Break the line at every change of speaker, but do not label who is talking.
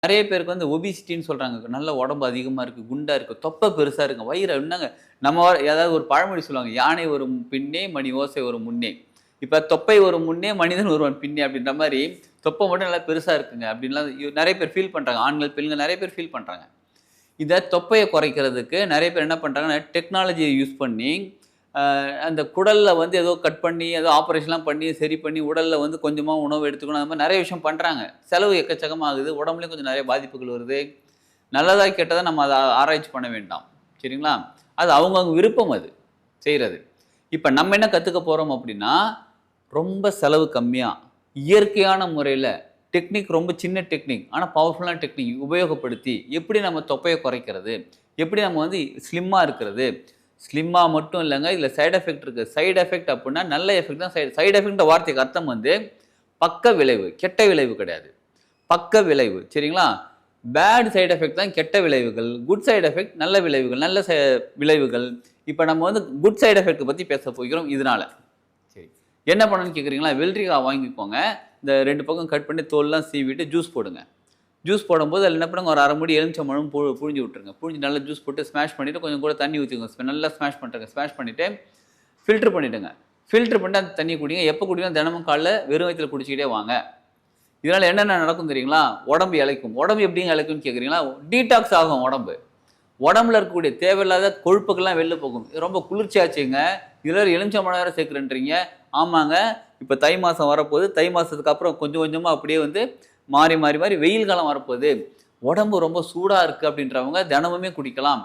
நெறைய பேருக்கு வந்து ஒபிசிட்டின்னு சொல்றாங்க. நல்ல உடம்பு அதிகமா இருக்கு, குண்டா இருக்கு, தொப்பை பெருசா இருக்குங்க, வயிறு என்னங்க நம்ம ஏதாவது ஒரு பழமொழி சொல்லுவாங்க. "யானை வரும் பின்னே, மணி ஓசை வரும் முன்னே." இப்ப தொப்பை வரும் முன்னே, மனிதன் வருவான் பின்னே அப்படின்ற மாரி, தொப்பை மட்டும் நல்லா பெருசா இருக்குங்க அப்படின்லாம் நெறைய பேர் ஃபீல் பண்றாங்க. ஆண்கள், பெண்கள் நெறைய பேர் ஃபீல் பண்றாங்க. இத தொப்பைய குறைக்கிறதுக்கு நெறைய பேர் என்ன பண்றாங்கன்னா, டெக்னாலஜிய யூஸ் பண்ணி, அந்த குடல்ல வந்து ஏதோ கட் பண்ணி, ஏதோ ஆப்பரேஷன்லாம் பண்ணி, சரி பண்ணி, உடல்ல வந்து கொஞ்சமா உணவு எடுத்துக்கணும். அந்த மாரி நெறைய விஷயம் பண்றாங்க. செலவு எக்கச்சக்கமா ஆகுது. உடம்புலயும் கொஞ்சம் நெறைய பாதிப்புகள் வருது. நல்லதா, கெட்டதா நம்ம அத ஆராய்ச்சி பண்ண வேண்டாம். சரிங்களா? அது அவங்கவங்க விருப்பம் அது, செய்றது. இப்ப நம்ம என்ன கத்துக்க போறோம் அப்டின்னா, ரொம்ப செலவு கம்மியா, இயற்கையான முறையில, டெக்னிக் ரொம்ப சின்ன டெக்னிக். ஆனா பவர்ஃபுல்லான டெக்னிக் உபயோகப்படுத்தி, எப்படி நம்ம தொப்பைய குறைக்கிறது? எப்படி நம்ம வந்து ஸ்லிம்மா இருக்கிறது? ஸ்லிம்மா மட்டும் இல்லங்க. இதுல சைட் எஃபெக்ட் இருக்கு. சைட் எஃபெக்ட் அப்டின்னா, நல்ல எஃபெக்ட் தான் சைட் எஃபெக்ட்ன்ற வார்த்தைக்கு அர்த்தம் வந்து, பக்க விளைவு. கெட்ட விளைவு கிடையாது. பக்க விளைவு. சரிங்களா? பேட் சைட் எஃபெக்ட் தான் கெட்ட விளைவுகள். குட் சைட் எஃபெக்ட் நல்ல விளைவுகள். நல்ல விளைவுகள். இப்ப நம்ம வந்து குட் சைட் எஃபெக்ட் பத்தி பேசப் போகிறோம் இதனால. சரி. என்ன பண்ணணும்னு கேட்கிறீங்களா? வெள்ளரிக்காய் வாங்கிக்கோங்க. இந்த 2 பக்கம் கட் பண்ணி தோல்லாம் சீவிட்டு ஜூஸ் போடுங்க. ஜூஸ் போடும்போது அதில என்ன பண்ணுங்க, ஒரு 1/2 மூடி எலுமிச்சம்பழம் புழிஞ்சு விட்டுருங்க. புழிஞ்சு நல்லா ஜூஸ் போட்டு ஸ்மாஷ் பண்ணிட்டு, கொஞ்சம் கூட தண்ணி ஊத்திக்கோங்க. நல்லா ஸ்மாஷ் பண்ணிட்டுங்க. ஸ்மாஷ் பண்ணிட்டு, ஃபில்டர் பண்ணிடுங்க. ஃபில்டர் பண்ணிட்டு அந்த தண்ணிய குடிங்க. எப்ப குடிக்கணும்? தினமும் காலைல வெறும் வயித்துல குடிச்சுக்கிட்டே வாங்க. இதனால என்னென்ன நடக்கும் தெரியுங்களா? உடம்பு இளைக்கும். உடம்பு எப்படிங்க இளைக்கும்னு கேட்கிறீங்களா? டீடாக்ஸ் ஆகும் உடம்பு. உடம்புல இருக்கக்கூடிய தேவையில்லாத கொழுப்புக்கள்லாம் வெளில போகும். இது ரொம்ப குளிர்ச்சியாச்சுங்க. இதுல எலுமிச்சம்பழம் வேற சேர்க்கிறேன்றீங்க. ஆமாங்க. இப்ப தை மாசம் வரப்போகுது. தை மாசத்துக்கு அப்புறம் கொஞ்சம் கொஞ்சமா அப்படியே வந்து மாறி, மாறி, மாறி வெயில் காலம் வரப்போகுது. உடம்பு ரொம்ப சூடா இருக்கு அப்படின்றவங்க தினமுமே குடிக்கலாம்.